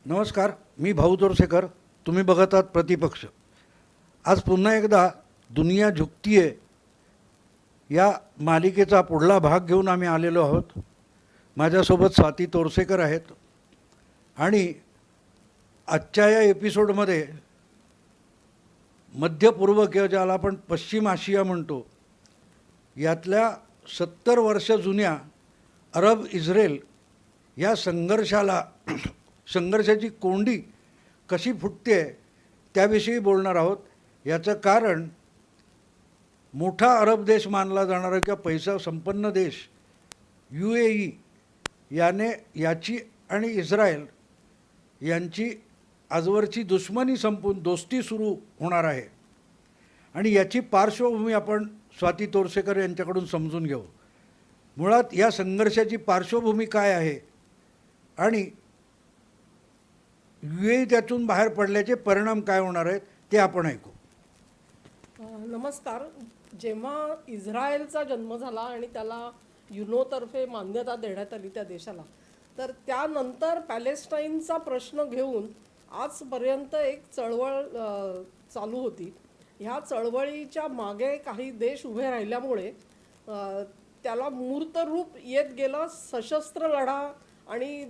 नमस्कार, मी भाऊ तोरसेकर. तुम्ही बघत आहात प्रतिपक्ष. आज पुन्हा एकदा दुनिया झुकतीये या मालिकेचा पुढला भाग घेऊन आम्ही आलेलो आहोत. माझ्यासोबत स्वाती तोरसेकर आहेत आणि आजच्या या एपिसोडमध्ये मध्य पूर्व किंवा ज्याला आपण पश्चिम आशिया म्हणतो यातल्या 70 वर्ष जुन्या अरब इस्रायल या संघर्षाची कोंडी कशी फुटते त्याविषयी बोलणार आहोत. याचं कारण मोठा अरब देश मानला जाणारा किंवा पैसा संपन्न देश UAE याची आणि इस्रायल यांची आजवरची दुश्मनी संपून दोस्ती सुरू होणार आहे आणि याची पार्श्वभूमी आपण स्वाती तोरसेकर यांच्याकडून समजून घेऊ. मुळात या संघर्षाची पार्श्वभूमी काय आहे आणि UAE त्यातून बाहेर पडल्याचे परिणाम काय होणार आहेत ते आपण ऐकू. नमस्कार. जेव्हा इस्रायलचा जन्म झाला आणि त्याला युनोतर्फे मान्यता देण्यात आली त्या देशाला, तर त्यानंतर पॅलेस्टाईनचा प्रश्न घेऊन आजपर्यंत एक चळवळ चालू होती. ह्या चळवळीच्या मागे काही देश उभे राहिल्यामुळे त्याला मूर्त रूप येत गेलं. सशस्त्र लढा आणि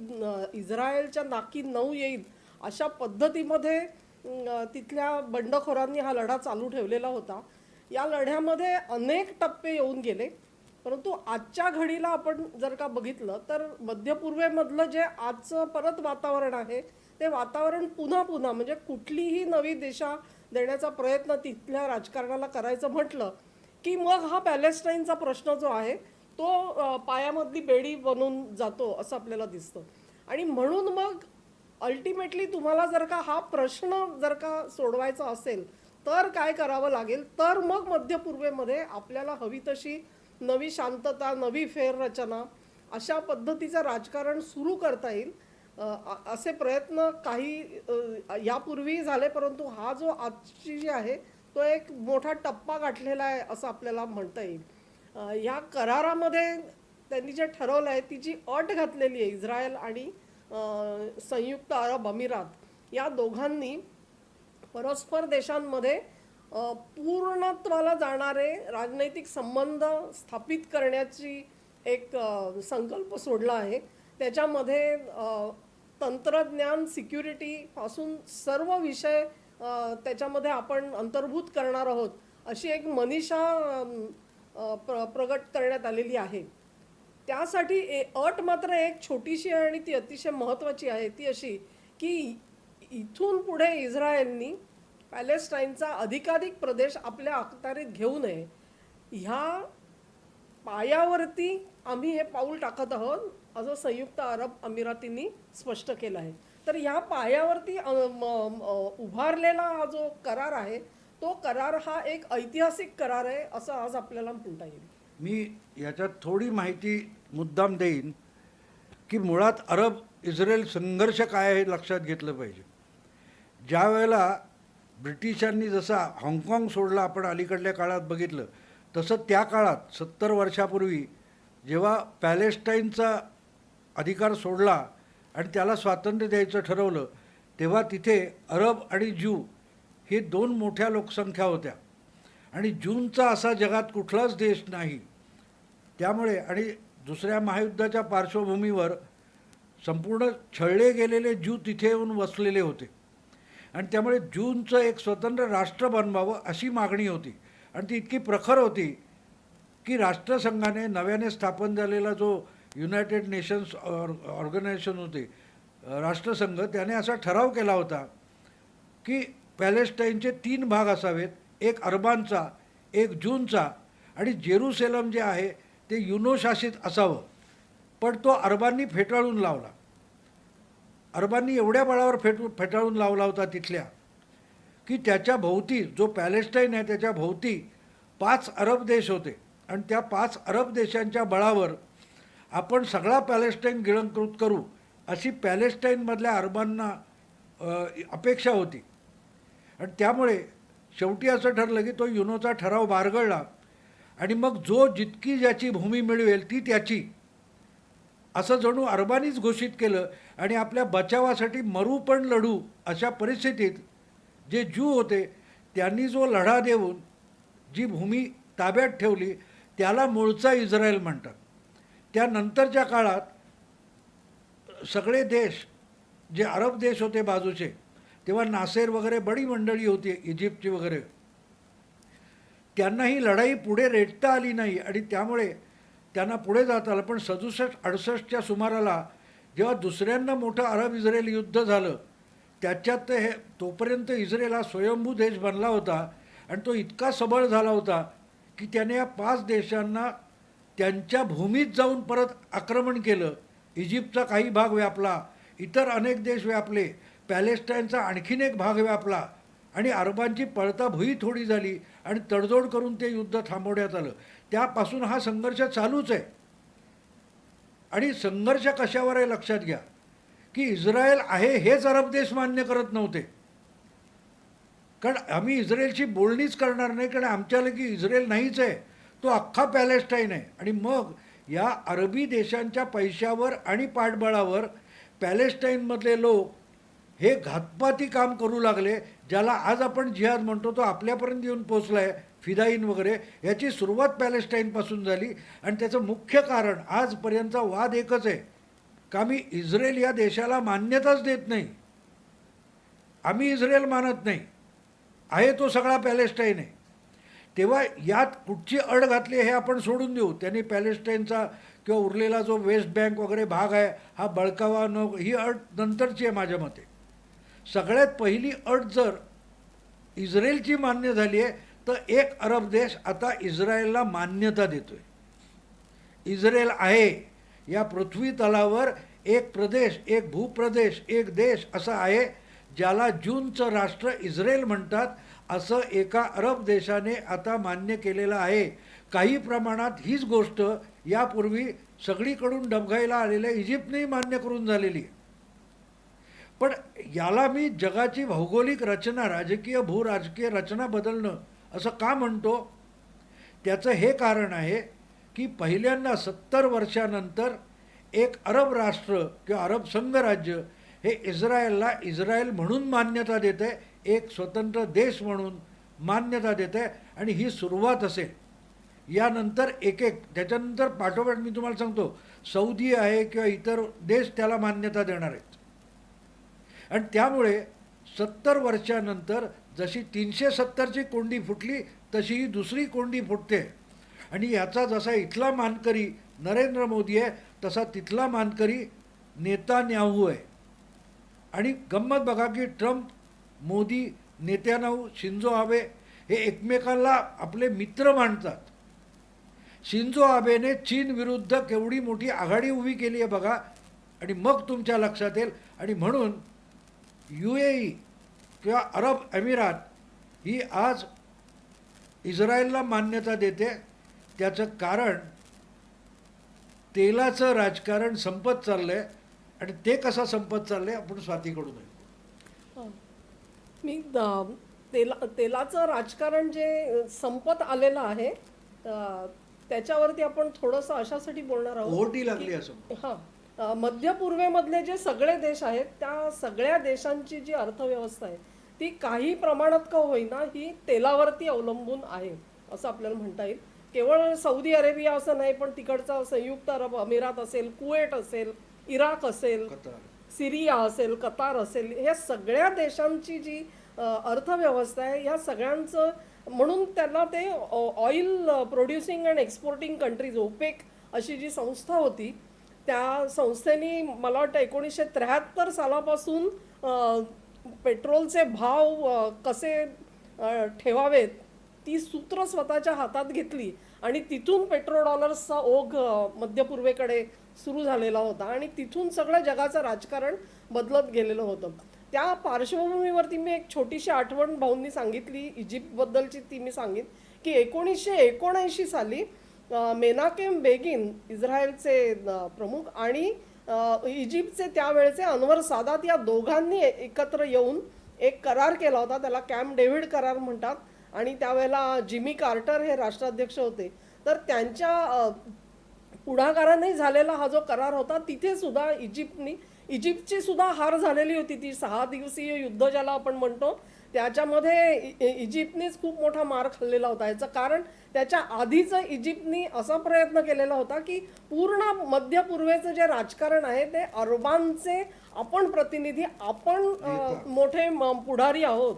इस्रायलच्या नाकी नऊ येईल अशा पद्धतीमध्ये तिथल्या बंडखोरांनी हा लढा चालू ठेवलेला होता. या लढ्यामध्ये अनेक टप्पे येऊन गेले, परंतु आजच्या घडीला आपण जर का बघितलं तर मध्य पूर्वेमधलं जे आजचं परत वातावरण आहे ते वातावरण पुन्हा म्हणजे कुठलीही नवी दिशा देण्याचा प्रयत्न तिथल्या राजकारणाला करायचं म्हटलं की मग हा पॅलेस्टाईनचा प्रश्न जो आहे तो पायामधली बेडी बनून जातो असं आपल्याला दिसतं. आणि म्हणून मग अल्टिमेटली तुम्हाला जर का हा प्रश्न जर का सोडवायचा असेल तर काय करावं लागेल, तर मग मध्य पूर्वेमध्ये आपल्याला हवी तशी नवी शांतता, नवी फेररचना अशा पद्धतीचं राजकारण सुरू करता येईल असे प्रयत्न काही यापूर्वी झाले. परंतु हा जो आजची जी आहे तो एक मोठा टप्पा गाठलेला आहे असं आपल्याला म्हणता येईल. ह्या करारामध्ये त्यांनी जे ठरवलं आहे ती जी अट घातलेली आहे इस्रायल आणि संयुक्त अरब अमिरात या दोघांनी परस्पर देशांमध्ये पूर्णत्वाला जाणारे राजनैतिक संबंध स्थापित करण्याची एक संकल्प सोडला आहे. त्याच्यामध्ये तंत्रज्ञान, सिक्युरिटीपासून सर्व विषय त्याच्यामध्ये आपण अंतर्भूत करणार आहोत अशी एक मनीषा प्रगट करण्यात आलेली आहे. त्यासाठी अट मात्र एक छोटीशी आहे आणि ती अतिशय महत्त्वाची आहे. ती अशी की इथून पुढे इस्रायलनी पॅलेस्टाईनचा अधिकाधिक प्रदेश आपल्या अखत्यारीत घेऊ नये. ह्या पायावरती आम्ही हे पाऊल टाकत आहोत असं संयुक्त अरब अमिरातींनी स्पष्ट केलं आहे. तर ह्या पायावरती उभारलेला हा जो करार आहे तो करार हा एक ऐतिहासिक करार आहे असं आज आपल्याला म्हणता येईल. मी याच्यात थोडी माहिती मुद्दाम देईन की मुळात अरब इस्रायल संघर्ष काय आहे लक्षात घेतलं पाहिजे. ज्या वेळेला ब्रिटिशांनी जसा हाँगकाँग सोडला, आपण अलीकडल्या काळात बघितलं तसं त्या काळात 70 वर्षापूर्वी जेव्हा पॅलेस्टाईनचा अधिकार सोडला आणि त्याला स्वातंत्र्य द्यायचं ठरवलं तेव्हा तिथे अरब आणि ज्यू हे दोन मोठ्या लोकसंख्या होत्या आणि ज्यूंचा असा जगात कुठलाच देश नाही. त्यामुळे आणि दुसऱ्या महायुद्धाच्या पार्श्वभूमीवर संपूर्ण छळले गेलेले ज्यू तिथे येऊन वसलेले होते आणि त्यामुळे ज्यूंचं एक स्वतंत्र राष्ट्र बनवावं अशी मागणी होती आणि ती इतकी प्रखर होती की राष्ट्रसंघाने नव्याने स्थापन झालेला जो युनायटेड नेशन्स ऑर्गनायझेशन होते राष्ट्रसंघ, त्याने असा ठराव केला होता की पॅलेस्टाईनचे 3 भाग असावेत, एक अरबांचा, एक ज्यूंचा आणि जेरुसलेम जे आहे ते युनोशासित असावं. पण तो अरबांनी फेटाळून लावला. अरबांनी एवढ्या बळावर फेटाळून लावला होता तिथल्या की त्याच्या भोवती जो पॅलेस्टाईन आहे त्याच्या भोवती 5 अरब देश होते आणि त्या 5 अरब देशांच्या बळावर आपण सगळा पॅलेस्टाईन गिळंकृत करू अशी पॅलेस्टाईनमधल्या अरबांना अपेक्षा होती. आणि त्यामुळे शेवटी असं ठरलं की तो युनोचा ठराव बारगळला आणि मग जो जितकी ज्याची भूमी मिळवेल ती त्याची असं जणू अरबानीच घोषित केलं आणि आपल्या बचावासाठी मरू पण लढू अशा परिस्थितीत जे ज्यू होते त्यांनी जो लढा देऊन जी भूमी ताब्यात ठेवली त्याला मूळचा इस्रायल म्हणतात. त्यानंतरच्या काळात सगळे देश जे अरब देश होते बाजूचे, तेव्हा नासेर वगैरे बडी मंडळी होती इजिप्तची वगैरे, त्यांना ही लढाई पुढे रेटता आली नाही आणि त्यामुळे त्यांना पुढे जाता आलं. पण 67-68च्या सुमाराला जेव्हा दुसऱ्यांदा मोठं अरब इस्रायल युद्ध झालं त्याच्यात ते हे तोपर्यंत इस्रायल हा स्वयंभू देश बनला होता आणि तो इतका सबळ झाला होता की त्याने या 5 देशांना त्यांच्या भूमीत जाऊन परत आक्रमण केलं. इजिप्तचा काही भाग व्यापला, इतर अनेक देश व्यापले, पॅलेस्टाईनचा आणखीन एक भाग व्यापला आणि अरबांची पळताभुई थोडी झाली आणि तडजोड करून ते युद्ध थांबवण्यात आलं. त्यापासून हा संघर्ष चालूच आहे. आणि संघर्ष कशावर आहे लक्षात घ्या की इस्रायल आहे हेच अरब देश मान्य करत नव्हते. कारण आम्ही इस्रायलची बोलणीच करणार नाही, कारण आमच्याला की इस्रायल नाहीच आहे, तो अख्खा पॅलेस्टाईन आहे. आणि मग या अरबी देशांच्या पैशावर आणि पाठबळावर पॅलेस्टाईनमधले लोक हे घातपाती काम करू लागले, ज्याला आज आपण जिहाद म्हणतो, तो आपल्यापर्यंत येऊन पोचला आहे. फिदाईन वगैरे याची सुरुवात पॅलेस्टाईनपासून झाली आणि त्याचं मुख्य कारण आजपर्यंतचा वाद एकच आहे का आम्ही इस्रायल या देशाला मान्यताच देत नाही, आम्ही इस्रायल मानत नाही, आहे तो सगळा पॅलेस्टाईन आहे. तेव्हा यात कुठची अड घातली हे आपण सोडून देऊ. त्यांनी पॅलेस्टाईनचा किंवा उरलेला जो वेस्ट बँक वगैरे भाग आहे हा बळकावा न, ही अट नंतरची आहे माझ्या मते. सगळ्यात पहिली अट जर इस्रायलची मान्य झाली आहे तर एक अरब देश आता इस्रायलला मान्यता देतो आहे. इस्रायल आहे या पृथ्वी तलावर एक प्रदेश, एक भूप्रदेश, एक देश असा आहे ज्याला जूनचं राष्ट्र इस्रायल म्हणतात, असं एका अरब देशाने आता मान्य केलेलं आहे. काही प्रमाणात हीच गोष्ट यापूर्वी सगळीकडून डबघाईला आलेल्या इजिप्तनेही मान्य करून झालेली आहे. पण याला मी जगाची भौगोलिक रचना, राजकीय भूराजकीय रचना बदलणं असं का म्हणतो? त्याचं हे कारण आहे की पहिल्यांदा 70 वर्षानंतर एक अरब राष्ट्र किंवा अरब संघराज्य हे इस्रायलला इस्रायल म्हणून मान्यता देत आहे, एक स्वतंत्र देश म्हणून मान्यता देत आहे. आणि ही सुरुवात असेल. यानंतर एक एक त्याच्यानंतर पाठोपाठ मी तुम्हाला सांगतो सौदी आहे किंवा इतर देश त्याला मान्यता देणार आहेत. आणि त्यामुळे 70 वर्षानंतर जशी 370ची कोंडी फुटली तशी ही दुसरी कोंडी फुटते. आणि याचा जसा इथला मानकरी नरेंद्र मोदी आहे तसा तिथला मानकरी नेतान्याहू आहे. आणि गंमत बघा की Trump, Modi, Netanyahu, Shinzo Abe हे एकमेकांना आपले मित्र मानतात. शिंजो आबेने चीन विरुद्ध केवढी मोठी आघाडी उभी केली आहे बघा. आणि मग तुमच्या लक्षात येईल. आणि म्हणून UAE किंवा अरब अमिरात ही आज इस्रायलला मान्यता देते. त्याचं कारण तेलाचं राजकारण संपत चाललं आहे. आणि ते कसं संपत चाललं आहे आपण स्वातीकडून ऐकू. मी तेलाचं राजकारण जे संपत आलेलं आहे त्याच्यावरती आपण थोडंसं अशासाठी बोलणार आहोत. ओहोटी लागली असं. हां, मध्य पूर्वेमधले जे सगळे देश आहेत त्या सगळ्या देशांची जी अर्थव्यवस्था आहे ती काही प्रमाणात का होईना ही तेलावरती अवलंबून आहे असं आपल्याला म्हणता येईल. केवळ सौदी अरेबिया असं नाही, पण तिकडचा संयुक्त अरब अमिरात असेल, कुवेट असेल, इराक असेल, सिरिया असेल, कतार असेल, ह्या सगळ्या देशांची जी अर्थव्यवस्था आहे ह्या सगळ्यांचं, म्हणून त्यांना ते oil producing and exporting countries OPEC अशी जी संस्था होती त्या संस्थेने मला वाटतं 1973 सालापासून पेट्रोलचे भाव कसे ठेवावेत ती सूत्र स्वतःच्या हातात घेतली आणि तिथून पेट्रोडॉलर्सचा ओघ मध्य पूर्वेकडे सुरू झालेला होता आणि तिथून सगळं जगाचं राजकारण बदलत गेलेलं होतं. त्या पार्श्वभूमीवरती मी एक छोटीशी आठवण भाऊंनी सांगितली इजिप्तबद्दलची, ती मी सांगिन की 1979 साली मेनाकेम बेगिन इस्रायलचे प्रमुख आणि इजिप्तचे त्यावेळचे अनवर सादात या दोघांनी एकत्र येऊन एक करार केला होता, त्याला कॅम्प डेव्हिड करार म्हणतात. आणि त्यावेळेला जिमी कार्टर हे राष्ट्राध्यक्ष होते. तर त्यांच्या पुढाकाराने झालेला हा जो करार होता तिथे सुद्धा इजिप्तची सुद्धा हार झालेली होती. ती 6 दिवसीय युद्ध ज्याला आपण म्हणतो त्याच्यामध्ये इजिप्तनेच खूप मोठा मार खाल्लेला होता. याचं कारण त्याच्या आधीचं इजिप्तनी असा प्रयत्न केलेला होता की पूर्ण मध्य पूर्वेचं जे राजकारण आहे ते अरबांचे आपण प्रतिनिधी, आपण मोठे पुढारी आहोत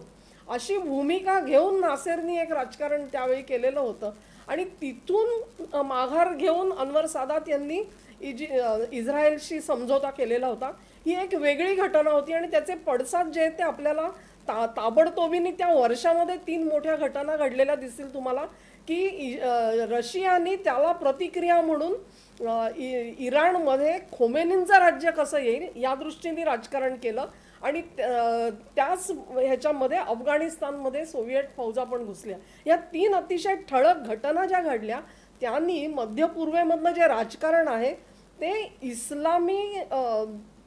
अशी भूमिका घेऊन नासेरनी एक राजकारण त्यावेळी केलेलं होतं. आणि तिथून माघार घेऊन अनवर सादात यांनी इस्रायलशी समझोता केलेला होता. ही एक वेगळी घटना होती आणि त्याचे पडसाद जे आहेत ते आपल्याला ताबडतोबीने त्या वर्षामध्ये 3 मोठ्या घटना घडलेल्या दिसतील तुम्हाला की रशियाने त्याला प्रतिक्रिया म्हणून इराणमध्ये खोमेनींचं राज्य कसं येईल या दृष्टीने राजकारण केलं. आणि त्याच ह्याच्यामध्ये अफगाणिस्तानमध्ये सोव्हिएट फौजा पण घुसल्या. या 3 अतिशय ठळक घटना ज्या घडल्या त्यांनी मध्य पूर्वेमधलं जे राजकारण आहे ते इस्लामी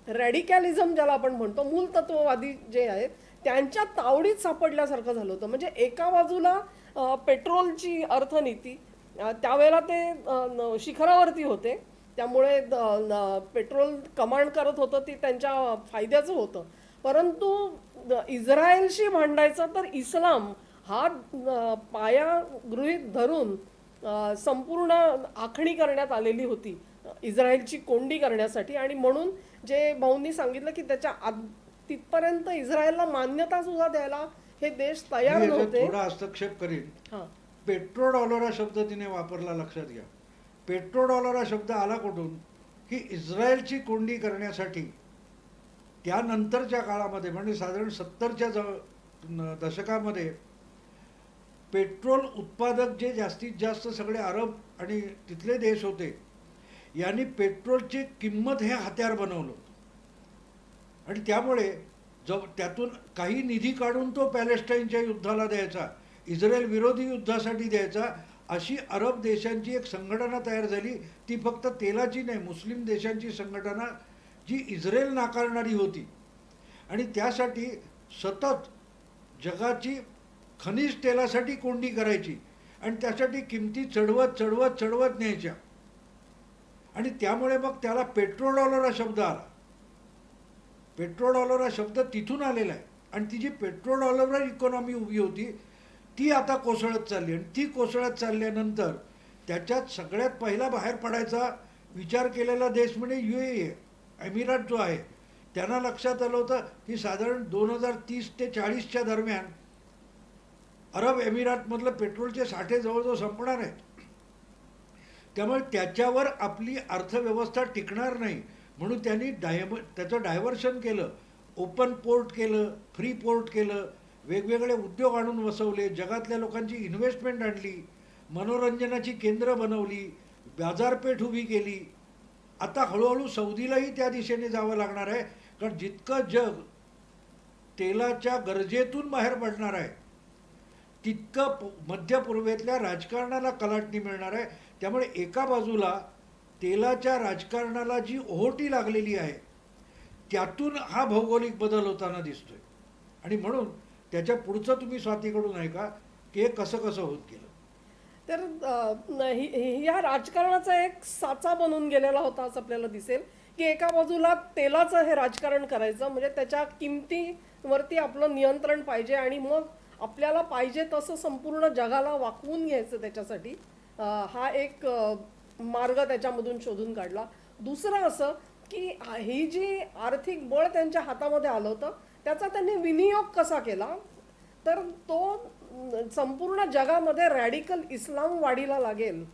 रॅडिकॅलिझम ज्याला आपण म्हणतो, मूलतत्ववादी जे आहेत त्यांच्या तावडीत सापडल्यासारखं झालं होतं. म्हणजे एका बाजूला पेट्रोलची अर्थनीती, त्यावेळेला ते शिखरावरती होते त्यामुळे पेट्रोल कमांड करत होतं ते त्यांच्या फायद्याचं होतं. परंतु इस्रायलशी भांडायचं तर इस्लाम हा पाया गृहीत धरून संपूर्ण आखणी करण्यात आलेली होती इस्रायलची कोंडी करण्यासाठी. आणि म्हणून जे भाऊंनी सांगितलं की त्याच्या तिथपर्यंत इस्रायलला मान्यता सुद्धा द्यायला हे देश तयार मी नव्हते. थोडा हस्तक्षेप करीन. हां, पेट्रोडॉलर हा शब्द तिने वापरला, लक्षात घ्या. पेट्रोडॉलर हा शब्द आला कुठून की इस्रायलची कोंडी करण्यासाठी त्यानंतरच्या काळामध्ये म्हणजे साधारण 70च्या दशकामध्ये पेट्रोल उत्पादक जे जास्तीत जास्त सगळे अरब आणि तिथले देश होते यांनी पेट्रोलची किंमत हे हत्यार बनवलं आणि त्यामुळे त्यातून काही निधी काढून तो पॅलेस्टाईनच्या युद्धाला द्यायचा, इस्रायल विरोधी युद्धासाठी द्यायचा, अशी अरब देशांची एक संघटना तयार झाली. ती फक्त तेलाची नाही, मुस्लिम देशांची संघटना जी इस्रायल नाकारणारी होती आणि त्यासाठी सतत जगाची खनिज तेलासाठी कोंडी करायची आणि त्यासाठी किमती चढवत चढवत चढवत न्यायच्या आणि त्यामुळे मग त्याला पेट्रोडॉलर हा शब्द आला. पेट्रोडॉलर हा शब्द तिथून आलेला आहे आणि ती जी पेट्रोडॉलरवर इकॉनॉमी उभी होती ती आता कोसळत चालली आणि ती कोसळत चालल्यानंतर त्याच्यात सगळ्यात पहिला बाहेर पडायचा विचार केलेला देश म्हणजे UAE, एमिरात जो आहे. त्यांना लक्षात आलं होतं की साधारण 2030 ते 40च्या दरम्यान अरब एमिरातमधलं पेट्रोलचे साठे जवळजवळ संपणार आहेत. त्यामुळे त्याच्यावर आपली अर्थव्यवस्था टिकणार नाही म्हणून त्यांनी त्याचं डायव्हर्शन केलं, ओपन पोर्ट केलं, फ्री पोर्ट केलं, वेगवेगळे उद्योग आणून बसवले, जगातल्या लोकांची इन्व्हेस्टमेंट आणली, मनोरंजनाची केंद्र बनवली, बाजारपेठ उभी केली. आता हळूहळू सौदीलाही त्या दिशेने जावं लागणार आहे कारण जितकं जग तेलाच्या गरजेतून बाहेर पडणार आहे तितकं मध्य पूर्वेतल्या राजकारणाला कलाटणी मिळणार आहे. त्यामुळे एका बाजूला तेलाच्या राजकारणाला जी ओहोटी लागलेली आहे त्यातून हा भौगोलिक बदल होताना दिसतोय आणि म्हणून त्याच्या पुढचं तुम्ही स्वातीकडून ऐका की हे कसं कसं होत गेलं. तर या राजकारणाचा एक साचा बनून गेलेला होता असं आपल्याला दिसेल की एका बाजूला तेलाचं हे राजकारण करायचं म्हणजे त्याच्या किमतीवरती आपलं नियंत्रण पाहिजे आणि मग आपल्याला पाहिजे तसं संपूर्ण जगाला वाकवून घ्यायचं त्याच्यासाठी हा एक मार्ग त्याच्यामधून शोधून काढला. दुसरं असं की ही जी आर्थिक बळ त्यांच्या हातामध्ये आलं होतं त्याचा त्यांनी विनियोग कसा केला तर तो संपूर्ण जगामध्ये रॅडिकल इस्लाम वाढीला लागेल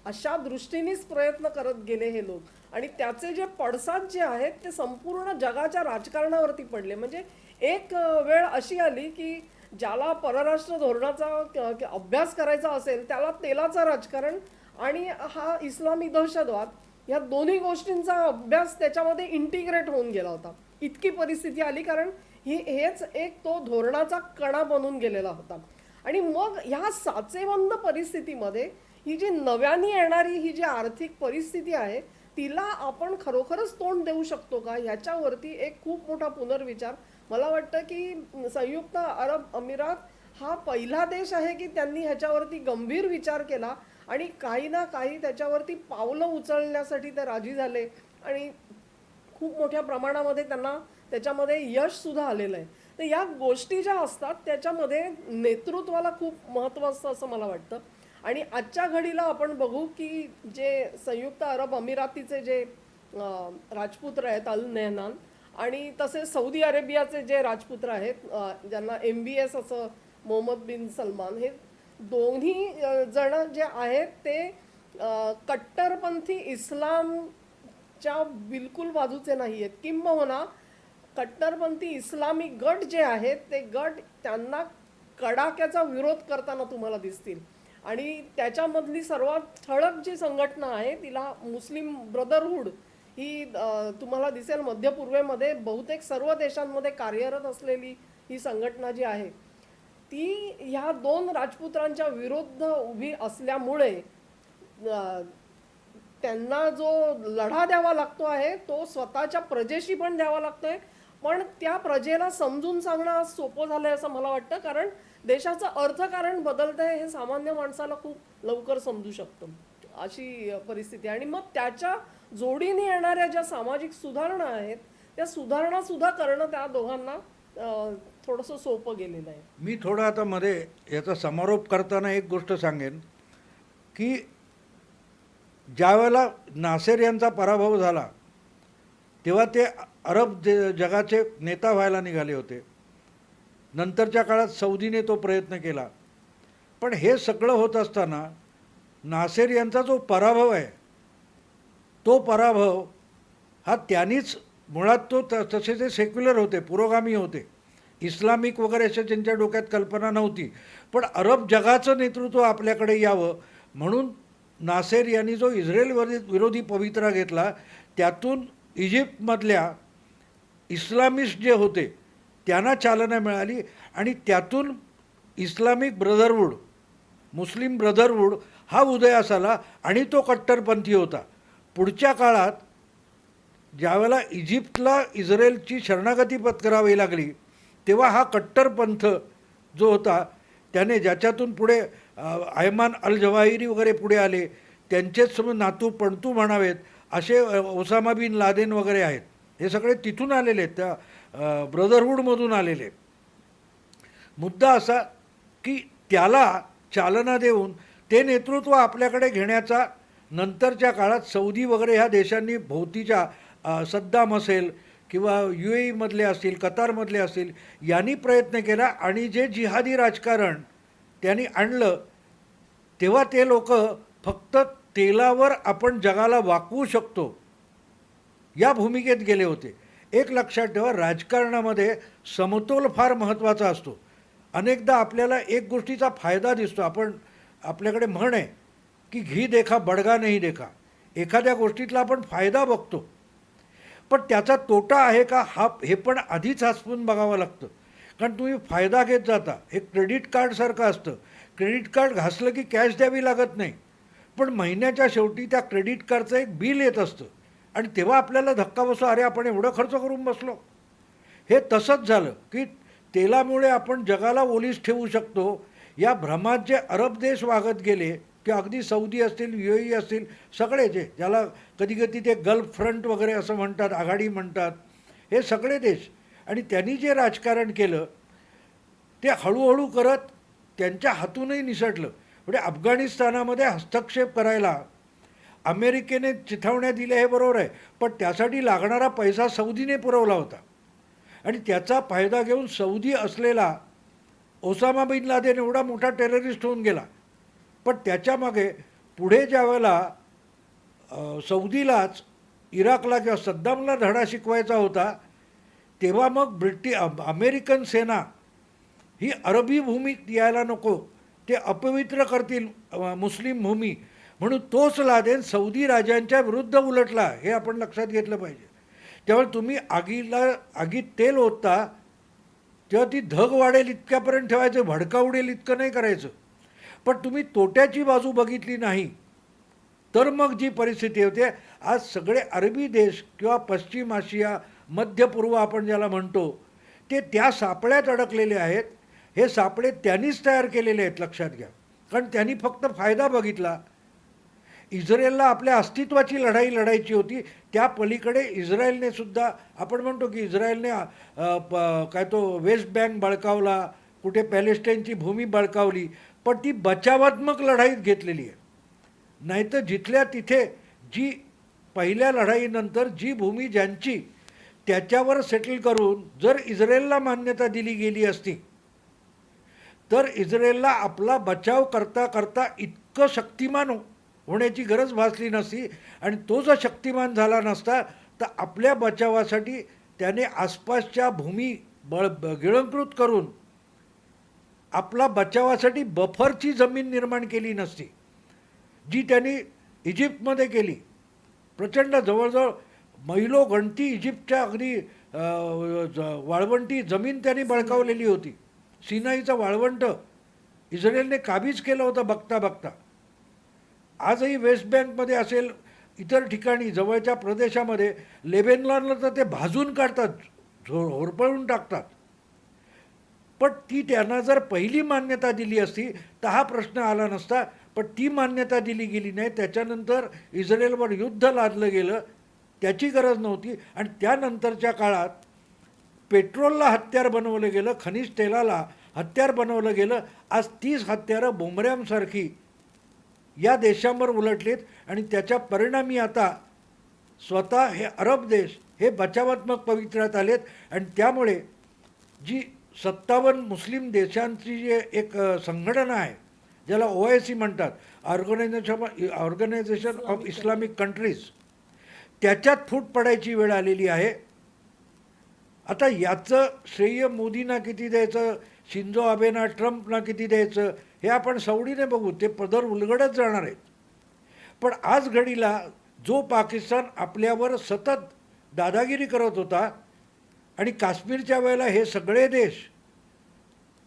अशा दृष्टीनेच प्रयत्न करत गेले हे लोक आणि त्याचे जे पडसाद जे आहेत ते संपूर्ण जगाच्या राजकारणावरती पडले. म्हणजे एक वेळ अशी आली की ज्याला परराष्ट्र धोरणाचा अभ्यास करायचा असेल त्याला तेलाचं राजकारण आणि हा इस्लामी दहशतवाद या दोन्ही गोष्टींचा अभ्यास त्याच्यामध्ये इंटिग्रेट होऊन गेला होता. इतकी परिस्थिती आली कारण हेच एक तो धोरणाचा कणा बनून गेलेला होता. आणि मग ह्या साचेबंद परिस्थितीमध्ये ही जी नव्याने येणारी ही जी आर्थिक परिस्थिती आहे तिला आपण खरोखरच तोंड देऊ शकतो का ह्याच्यावरती एक खूप मोठा पुनर्विचार मला वाटतं की संयुक्त अरब अमिरात हा पहिला देश आहे की त्यांनी ह्याच्यावरती गंभीर विचार केला आणि काही ना काही त्याच्यावरती पावलं उचलण्यासाठी ते राजी झाले आणि खूप मोठ्या प्रमाणामध्ये त्यांना त्याच्यामध्ये यश सुद्धा आलेलं आहे. तर या गोष्टी ज्या असतात त्याच्यामध्ये नेतृत्वाला खूप महत्त्व असतं असं मला वाटतं. आणि आजच्या घडीला आपण बघू की जे संयुक्त अरब अमिरातीचे जे राजपुत्र आहेत अल नेहनान आणि तसे सौदी अरेबियाचे जे राजपुत्र आहेत ज्यांना MBS असं मोहम्मद बिन सलमान, हे दोन्ही जण जे आहेत ते कट्टरपंथी इस्लामच्या बिलकुल बाजूचे नाही आहेत. किंबहुना कट्टरपंथी इस्लामी गट जे आहेत ते गट त्यांना कडाक्याचा विरोध करताना तुम्हाला दिसतील. आणि त्याच्यामधली सर्वात ठळक जी संघटना आहे तिला मुस्लिम ब्रदरहूड ही तुम्हाला दिसेल मध्य पूर्वेमध्ये बहुतेक सर्व देशांमध्ये कार्यरत असलेली ही संघटना जी आहे ती ह्या दोन राजपुत्रांच्या विरुद्ध उभी असल्यामुळे त्यांना जो लढा द्यावा लागतो आहे तो स्वतःच्या प्रजेशी पण द्यावा लागतोय. पण त्या प्रजेला समजून सांगणं आज सोपं झालंय असं मला वाटतं, कारण देशाचं अर्थकारण बदलतंय हे सामान्य माणसाला खूप लवकर समजू शकतं. अशी परिस्थिती आहे. आणि मग त्याच्या जोडीने येणाऱ्या ज्या सामाजिक सुधारणा आहेत त्या सुधारणा सुद्धा करणं त्या दोघांना थोडंसं सोपं गेलेलं आहे. मी थोडं आता मध्ये याचा समारोप करताना एक गोष्ट सांगेन की ज्यावेळेला नासेर यांचा पराभव झाला तेव्हा ते अरब जगाचे नेता व्हायला निघाले होते. नंतरच्या काळात सौदीने तो प्रयत्न केला. पण हे सगळं होत असताना नासेर यांचा जो पराभव आहे तो पराभव हा त्यांनीच मुळात तो तसे ते सेक्युलर होते, पुरोगामी होते, इस्लामिक वगैरे अशा त्यांच्या डोक्यात कल्पना नव्हती. पण अरब जगाचं नेतृत्व आपल्याकडे यावं म्हणून नासेर यांनी जो इस्रायल विरोधी पवित्रा घेतला त्यातून इजिप्तमधल्या इस्लामिस्ट जे होते त्यांना चालना मिळाली आणि त्यातून इस्लामिक ब्रदरहूड, मुस्लिम ब्रदरहूड हा उदयास आला आणि तो कट्टरपंथी होता. पुढच्या काळात ज्यावेळेला इजिप्तला इस्रायलची शरणागती पत्करावी लागली तेव्हा हा कट्टरपंथ जो होता त्याने, ज्याच्यातून पुढे अयमान अल जवाहिरी वगैरे पुढे आले, त्यांचेच समोर नातू पणतू म्हणावेत असे ओसामा बिन लादेन वगैरे आहेत, हे सगळे तिथून आलेले आहेत, त्या ब्रदरहूडमधून आलेले. मुद्दा असा की त्याला चालना देऊन ते नेतृत्व आपल्याकडे घेण्याचा नंतरच्या काळात सौदी वगैरे ह्या देशांनी भोवतीच्या सद्दाम असेल किंवा UAE मधले असतील, कतारमधले असतील, यांनी प्रयत्न केला आणि जे जिहादी राजकारण त्यांनी आणलं तेव्हा ते लोक फक्त तेलावर आपण जगाला वाकवू शकतो या भूमिकेत गेले होते. एक लक्षात ठेवा, राजकारणामध्ये समतोल फार महत्त्वाचा असतो. अनेकदा आपल्याला एक गोष्टीचा फायदा दिसतो, आपल्याकडे म्हण आहे की घी देखा बडगा नाही देखा, एखाद्या गोष्टीतला आपण फायदा बघतो पण त्याचा तोटा आहे का हे पण आधीच हासपून बघावं लागतं. कारण तुम्ही फायदा घेत जाता, हे क्रेडिट कार्डसारखं असतं. क्रेडिट कार्ड घासलं की कॅश द्यावी लागत नाही, पण महिन्याच्या शेवटी त्या क्रेडिट कार्डचं एक बिल येत असतं आणि तेव्हा आपल्याला धक्का बसतो, अरे आपण एवढं खर्च करून बसलो. हे तसंच झालं की तेलामुळे आपण जगाला ओलीस ठेवू शकतो या भ्रमात जे अरब देश वागत गेले, की अगदी सौदी असतील, UAE असतील, सगळे जे ज्याला कधी कधी ते गल्फ फ्रंट वगैरे असं म्हणतात, आघाडी म्हणतात, हे सगळे देश, आणि त्यांनी जे राजकारण केलं ते हळूहळू करत त्यांच्या हातूनही निसटलं. म्हणजे अफगाणिस्तानामध्ये हस्तक्षेप करायला अमेरिकेने चिथावण्या दिल्या हे बरोबर आहे, पण त्यासाठी लागणारा पैसा सौदीने पुरवला होता आणि त्याचा फायदा घेऊन सौदी असलेला ओसामा बिन लादेन एवढा मोठा टेररिस्ट होऊन गेला. पण त्याच्यामागे पुढे ज्या वेळेला सौदीलाच इराकला किंवा सद्दामला धडा शिकवायचा होता तेव्हा मग अमेरिकन सेना ही अरबी भूमीत यायला नको, ते अपवित्र करतील मुस्लिम भूमी, म्हणून तोच लादेन सौदी राजांच्या विरुद्ध उलटला, हे आपण लक्षात घेतलं पाहिजे. त्यामुळे तुम्ही आगीत तेल ओतता तेव्हा ती धग वाढेल इतक्यापर्यंत ठेवायचं, भडका उडेल इतकं नाही करायचं. पण तुम्ही तोट्याची बाजू बघितली नाही तर मग जी परिस्थिती होते, आज सगळे अरबी देश किंवा पश्चिम आशिया, मध्य पूर्व आपण ज्याला म्हणतो, ते त्या सापळ्यात अडकलेले आहेत. हे सापळे त्यांनीच तयार केलेले आहेत, लक्षात घ्या. कारण त्यांनी फक्त फायदा बघितला इस्रायलला आपल्या अस्तित्वाची लढाई लढायची होती. त्या पलीकडे इस्रायलने सुद्धा, आपण म्हणतो की इस्रायलने काय तो वेस्ट बँक बळकावला, कुठे पॅलेस्टाईनची भूमी बळकावली, पण ती बचावात्मक लढाईत घेतलेली आहे. नाहीतर जिथल्या तिथे जी पहिल्या लढाईनंतर जी भूमी ज्यांची त्याच्यावर सेटल करून जर इस्रायलला मान्यता दिली गेली असती तर इस्रायलला आपला बचाव करता करता इतकं शक्तिमान होण्याची गरज भासली नसती. आणि तो जर शक्तिमान झाला नसता तर आपल्या बचावासाठी त्याने आसपासच्या भूमी गिळंकृत करून आपला बचावासाठी बफरची जमीन निर्माण केली नसती, जी त्यांनी इजिप्तमध्ये केली. प्रचंड जवळजवळ मैलो गणती इजिप्तच्या अगदी वाळवंटी जमीन त्यांनी बळकावलेली होती. सिनाईचं वाळवंट इस्रायलने काबीज केलं होतं बघता बघता. आजही वेस्ट बँकमध्ये असेल, इतर ठिकाणी जवळच्या प्रदेशामध्ये लेबेनॉनला तर ते भाजून काढतात, होरपळून टाकतात. पण ती त्यांना जर पहिली मान्यता दिली असती तर हा प्रश्न आला नसता. पण ती मान्यता दिली गेली नाही. त्याच्यानंतर इस्रायलवर युद्ध लादलं गेलं, त्याची गरज नव्हती. आणि त्यानंतरच्या काळात पेट्रोलला हत्यार बनवलं गेलं, खनिज तेलाला हत्यार बनवलं गेलं. आज तीच हत्यारं बोंबऱ्यांसारखी या देशांवर उलटलीत आणि त्याच्या परिणामी आता स्वतः हे अरब देश हे बचावात्मक पवित्र्यात आलेत. आणि त्यामुळे जी 57 मुस्लिम देशांची जी एक संघटना आहे, ज्याला OIC म्हणतात, ऑर्गनायझेशन ऑफ इस्लामिक कंट्रीज, त्याच्यात फूट पडायची वेळ आलेली आहे. आता याचं श्रेय मोदींना किती द्यायचं, शिंझो आबेना, ट्रम्पना किती द्यायचं, हे आपण सवडीने बघू. ते पदर उलगडत जाणार आहेत. पण आज घडीला जो पाकिस्तान आपल्यावर सतत दादागिरी करत होता आणि काश्मीरच्या वेळेला हे सगळे देश,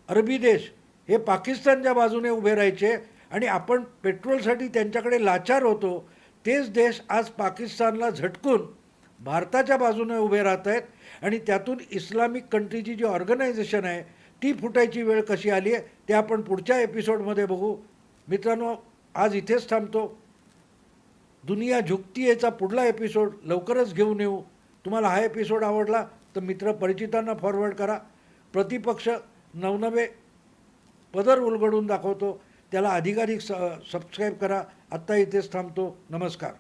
अरबी देश हे पाकिस्तानच्या बाजूने उभे राहायचे आणि आपण पेट्रोलसाठी त्यांच्याकडे लाचार होतो, तेच देश आज पाकिस्तानला झटकून भारताच्या बाजूने उभे राहत आहेत. आणि त्यातून इस्लामिक कंट्रीची जी ऑर्गनायझेशन आहे ती फुटायची वेळ कशी आली आहे ते आपण पुढच्या एपिसोडमध्ये बघू. मित्रांनो, आज इथेच थांबतो. दुनिया झुकतीयेचा पुढला एपिसोड लवकरच घेऊन येऊ. तुम्हाला हा एपिसोड आवडला तर मित्र परिचितांना फॉरवर्ड करा. प्रतिपक्ष नवनवे पदर उलगडून दाखवतो, त्याला अधिकाधिक सबस्क्राईब करा. आत्ता इथेच थांबतो. नमस्कार.